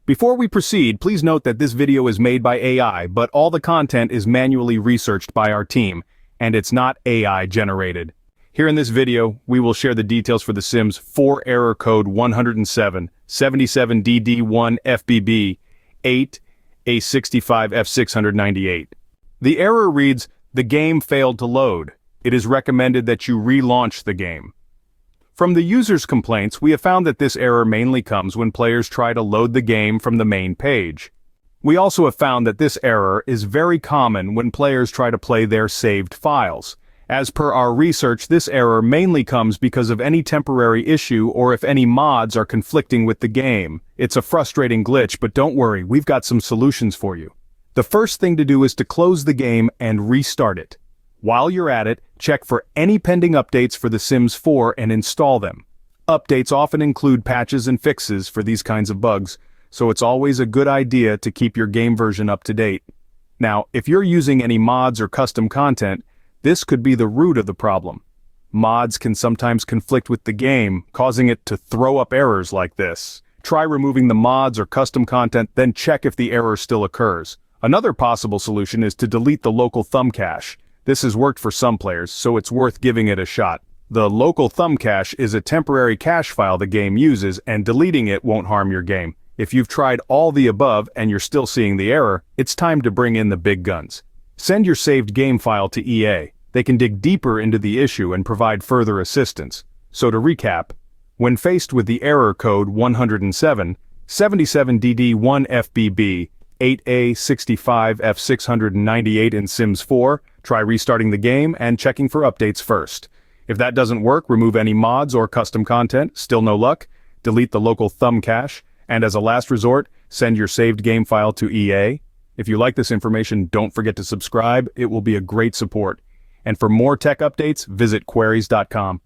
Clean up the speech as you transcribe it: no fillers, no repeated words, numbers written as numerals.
Before we proceed, please note that this video is made by AI, but all the content is manually researched by our team, and it's not AI generated. Here in this video, we will share the details for The Sims 4 error code 107, 77dd1fbb, 8a65f698. The error reads, "The game failed to load. It is recommended that you relaunch the game." From the user's complaints, we have found that this error mainly comes when players try to load the game from the main page. We also have found that this error is very common when players try to play their saved files. As per our research, this error mainly comes because of any temporary issue or if any mods are conflicting with the game. It's a frustrating glitch, but don't worry, we've got some solutions for you. The first thing to do is to close the game and restart it. While you're at it, check for any pending updates for The Sims 4 and install them. Updates often include patches and fixes for these kinds of bugs, so it's always a good idea to keep your game version up to date. Now, if you're using any mods or custom content, this could be the root of the problem. Mods can sometimes conflict with the game, causing it to throw up errors like this. Try removing the mods or custom content, then check if the error still occurs. Another possible solution is to delete the local thumb cache. This has worked for some players, so it's worth giving it a shot. The local thumb cache is a temporary cache file the game uses, and deleting it won't harm your game. If you've tried all the above and you're still seeing the error, it's time to bring in the big guns. Send your saved game file to EA. They can dig deeper into the issue and provide further assistance. So to recap, when faced with the error code 107, 77dd1fbb, 8a65f698 in Sims 4, try restarting the game and checking for updates first. If that doesn't work, remove any mods or custom content. Still no luck? Delete the local thumb cache. And as a last resort, send your saved game file to EA. If you like this information, don't forget to subscribe. It will be a great support. And for more tech updates, visit queries.com.